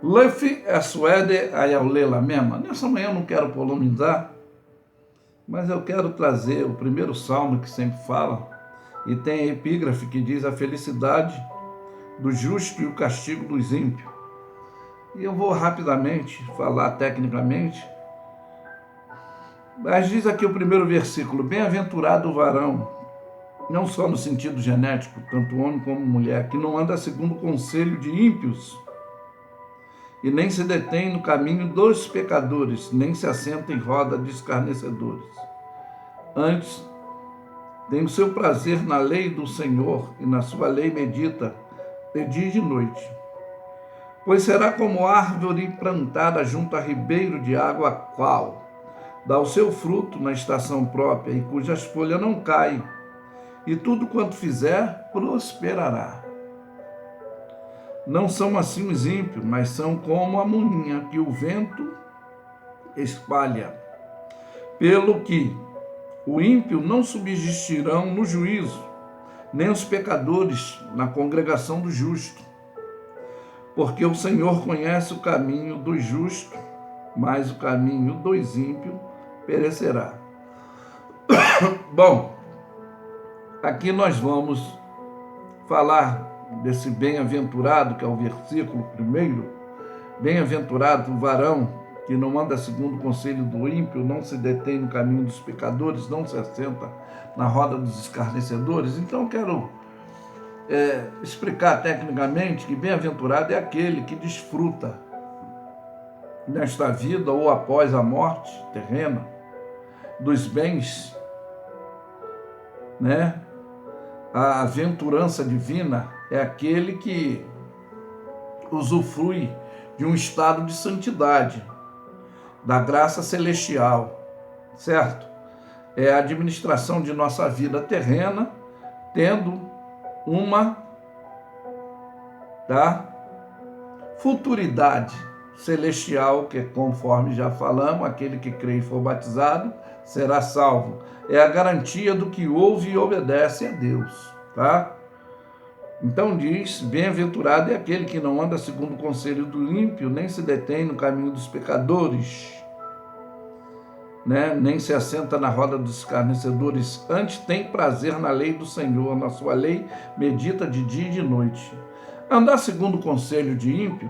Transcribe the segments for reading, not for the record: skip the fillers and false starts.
Lefi Assuede Ayaulela Mema. Nessa manhã eu não quero polemizar, mas eu quero trazer o primeiro salmo que sempre fala, e tem a epígrafe que diz a felicidade do justo e o castigo dos ímpios. E eu vou rapidamente falar tecnicamente, mas diz aqui o primeiro versículo: bem-aventurado o varão, não só no sentido genético, tanto homem como mulher, que não anda segundo o conselho de ímpios, e nem se detém no caminho dos pecadores, nem se assenta em roda de escarnecedores. Antes, tem o seu prazer na lei do Senhor, e na sua lei medita de dia e de noite. Pois será como árvore plantada junto a ribeiro de água, a qual dá o seu fruto na estação própria, e cujas folhas não caem, e tudo quanto fizer prosperará. Não são assim os ímpios, mas são como a moinha que o vento espalha. Pelo que o ímpio não subsistirão no juízo, nem os pecadores na congregação do justo. Porque o Senhor conhece o caminho do justo, mas o caminho dos ímpios perecerá. Bom, aqui nós vamos falar desse bem-aventurado, que é o versículo primeiro. Bem-aventurado o varão que não anda segundo o conselho do ímpio, não se detém no caminho dos pecadores, não se assenta na roda dos escarnecedores. Então eu quero explicar tecnicamente que bem-aventurado é aquele que desfruta nesta vida ou após a morte terrena dos bens, né? A aventurança divina é aquele que usufrui de um estado de santidade, da graça celestial, certo? É a administração de nossa vida terrena, tendo uma futuridade celestial, que conforme já falamos, aquele que crê e for batizado será salvo. É a garantia do que ouve e obedece a Deus, tá? Então diz, bem-aventurado é aquele que não anda segundo o conselho do ímpio, nem se detém no caminho dos pecadores, né? Nem se assenta na roda dos escarnecedores, antes tem prazer na lei do Senhor, na sua lei medita de dia e de noite. Andar segundo o conselho de ímpio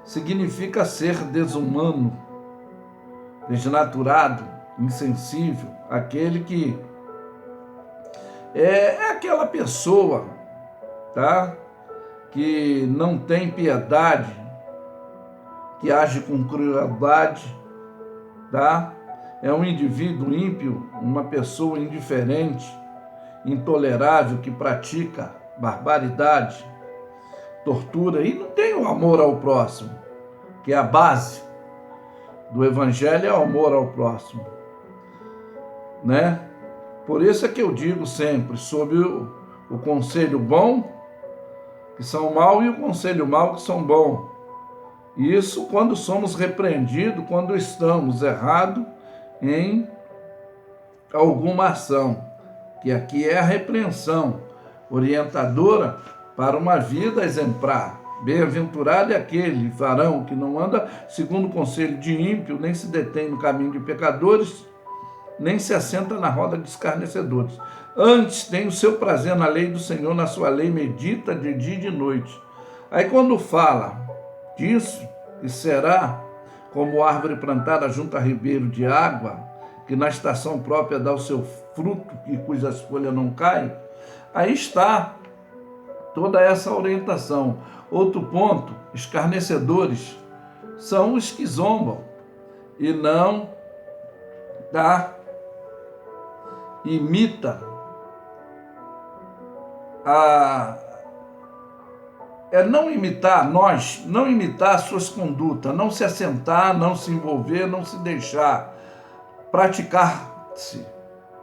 significa ser desumano, desnaturado, insensível, aquele que é aquela pessoa, tá? Que não tem piedade, que age com crueldade, tá? É um indivíduo ímpio, uma pessoa indiferente, intolerável, que pratica barbaridade, tortura e não tem o amor ao próximo, que é a base do evangelho, é o amor ao próximo, né? Por isso é que eu digo sempre sobre o conselho bom, que são mal, e o conselho mal, que são bom. Isso quando somos repreendidos, quando estamos errados em alguma ação, que aqui é a repreensão orientadora para uma vida exemplar. Bem-aventurado é aquele varão que não anda segundo o conselho de ímpio, nem se detém no caminho de pecadores, nem se assenta na roda de escarnecedores. Antes tem o seu prazer na lei do Senhor, na sua lei medita de dia e de noite. Aí quando fala disso, que será como árvore plantada junto a ribeiro de água, que na estação própria dá o seu fruto, e cujas folhas não caem, aí está toda essa orientação. Outro ponto, escarnecedores são os que zombam e não imita não imitar nós, não imitar suas condutas, não se assentar, não se envolver, não se deixar praticar-se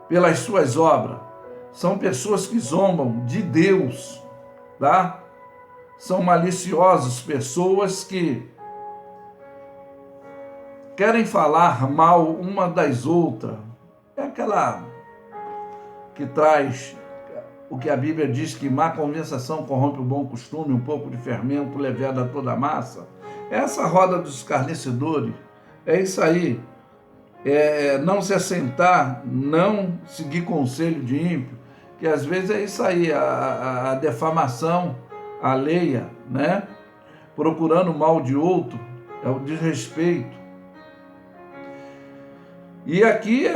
pelas suas obras. São pessoas que zombam de Deus, tá? São maliciosos, pessoas que querem falar mal uma das outras. É aquela que traz o que a Bíblia diz, que má conversação corrompe o bom costume, um pouco de fermento leviado a toda a massa. Essa roda dos escarnecedores é isso aí. Não se assentar, não seguir conselho de ímpio, que às vezes é isso aí, a defamação alheia, né? Procurando o mal de outro, é o desrespeito. E aqui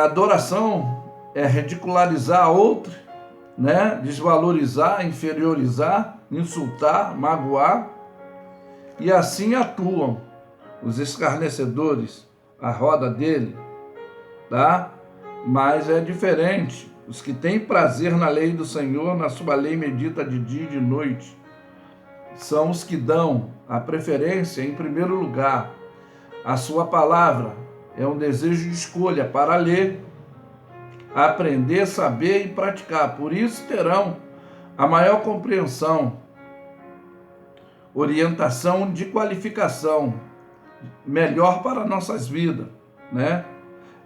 adoração, é ridicularizar a outra, né? Desvalorizar, inferiorizar, insultar, magoar, e assim atuam os escarnecedores, a roda dele, tá? Mas é diferente. Os que têm prazer na lei do Senhor, na sua lei medita de dia e de noite, são os que dão a preferência em primeiro lugar. A sua palavra é um desejo de escolha para ler, aprender, saber e praticar. Por isso terão a maior compreensão, orientação de qualificação, melhor para nossas vidas, né?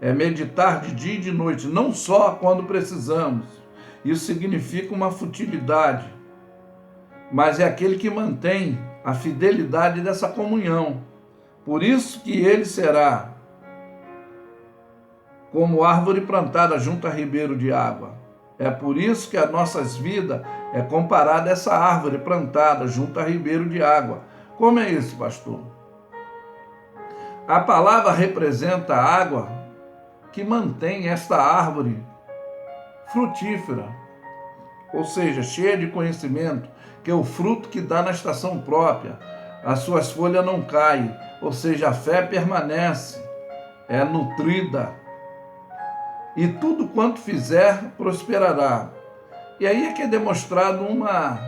É meditar de dia e de noite, não só quando precisamos. Isso significa uma futilidade, mas é aquele que mantém a fidelidade dessa comunhão. Por isso que ele será como árvore plantada junto a ribeiro de água. É por isso que as nossas vidas é comparada a essa árvore plantada junto a ribeiro de água. Como é isso, pastor? A palavra representa a água que mantém esta árvore frutífera, ou seja, cheia de conhecimento, que é o fruto que dá na estação própria. As suas folhas não caem, ou seja, a fé permanece, é nutrida, e tudo quanto fizer prosperará. E aí é que é demonstrado uma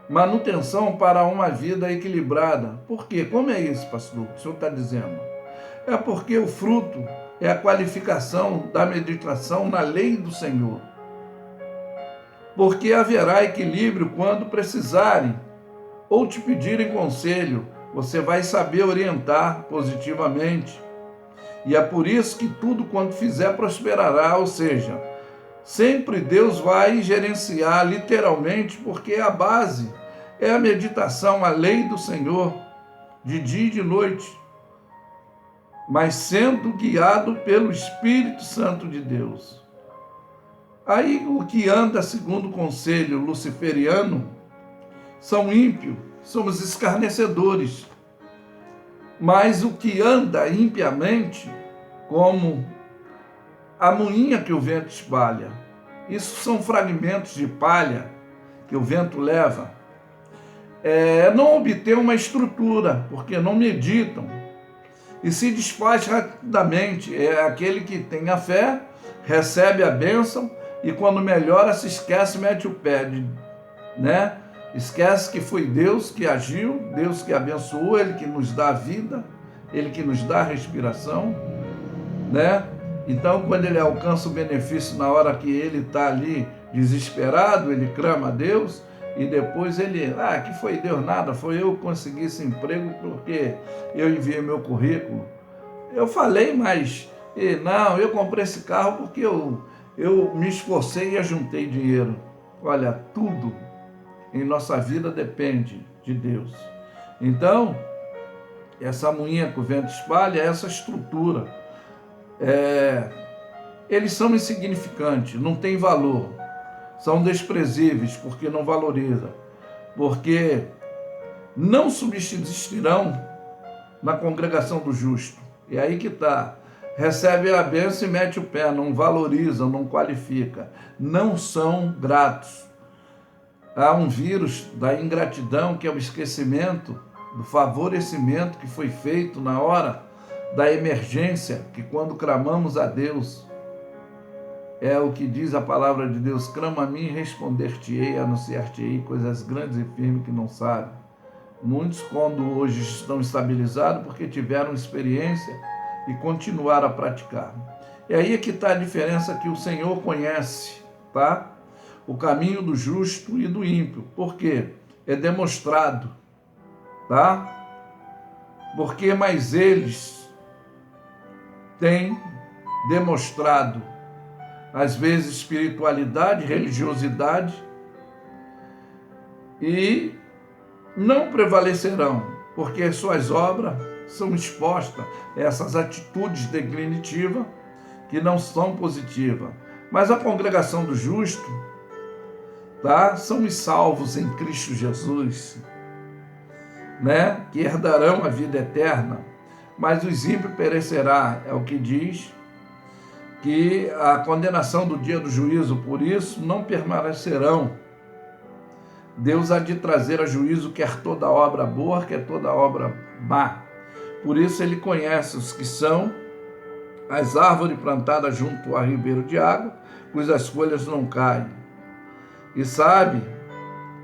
manutenção para uma vida equilibrada. Por quê? Como é isso, pastor? O senhor está dizendo? É porque o fruto é a qualificação da meditação na lei do Senhor. Porque haverá equilíbrio quando precisarem ou te pedirem conselho, você vai saber orientar positivamente. E é por isso que tudo quanto fizer prosperará, ou seja, sempre Deus vai gerenciar literalmente, porque a base é a meditação, a lei do Senhor, de dia e de noite, mas sendo guiado pelo Espírito Santo de Deus. Aí o que anda segundo o conselho luciferiano são ímpios, são os escarnecedores. Mas o que anda impiamente, como a moinha que o vento espalha, isso são fragmentos de palha que o vento leva, não obtém uma estrutura, porque não meditam, e se desfaz rapidamente. É aquele que tem a fé, recebe a bênção, e quando melhora se esquece, mete o pé, né? Esquece que foi Deus que agiu, Deus que abençoou, Ele que nos dá a vida, Ele que nos dá a respiração, né? Então, quando ele alcança o benefício na hora que ele está ali desesperado, ele clama a Deus, e depois ele, que foi Deus nada, foi eu que consegui esse emprego porque eu enviei meu currículo. Eu falei, mas não, eu comprei esse carro porque eu me esforcei e ajuntei dinheiro. Olha, tudo em nossa vida depende de Deus. Então, essa moinha que o vento espalha é essa estrutura. Eles são insignificantes, não têm valor, são desprezíveis porque não valorizam, porque não subsistirão na congregação do justo. E aí que está, recebe a bênção e mete o pé, não valorizam, não qualifica, não são gratos. Há um vírus da ingratidão, que é o esquecimento do favorecimento que foi feito na hora da emergência, que quando clamamos a Deus, é o que diz a palavra de Deus: clama a mim e responder-te-ei, anunciar-te-ei coisas grandes e firmes que não sabem. Muitos, quando hoje estão estabilizados, porque tiveram experiência e continuaram a praticar. E aí é que está a diferença, que o Senhor conhece, tá? O caminho do justo e do ímpio. Por quê? É demonstrado, tá? Porque mais eles têm demonstrado, às vezes, espiritualidade, religiosidade, e não prevalecerão, porque as suas obras são expostas a essas atitudes declinativas que não são positivas. Mas a congregação do justo, tá? São os salvos em Cristo Jesus, né? Que herdarão a vida eterna, mas os ímpios perecerá, é o que diz, que a condenação do dia do juízo, por isso não permanecerão. Deus há de trazer a juízo quer toda obra boa, quer toda obra má. Por isso ele conhece os que são as árvores plantadas junto a ribeiro de água, cujas folhas não caem. E sabe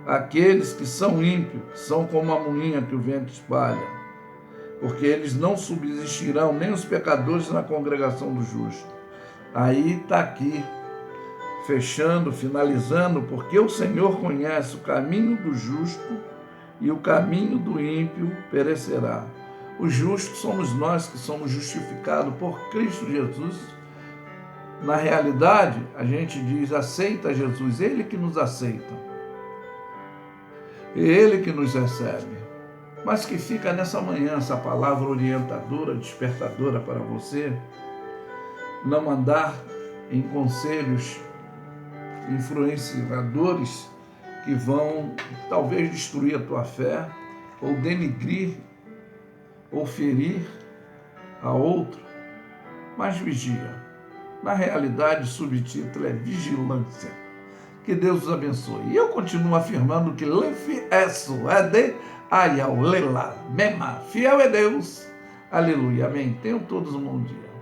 aqueles que são ímpios, são como a moinha que o vento espalha, porque eles não subsistirão, nem os pecadores na congregação do justo. Aí está aqui, fechando, finalizando, porque o Senhor conhece o caminho do justo e o caminho do ímpio perecerá. Os justos somos nós que somos justificados por Cristo Jesus. Na realidade, a gente diz, aceita Jesus, Ele que nos aceita. É Ele que nos recebe. Mas que fica nessa manhã essa palavra orientadora, despertadora para você, não andar em conselhos influenciadores que vão talvez destruir a tua fé, ou denigrir, ou ferir a outro, mas vigia. Na realidade, o subtítulo é vigilância. Que Deus os abençoe. E eu continuo afirmando que fiel é Deus. Aleluia. Amém. Tenham todos um bom dia.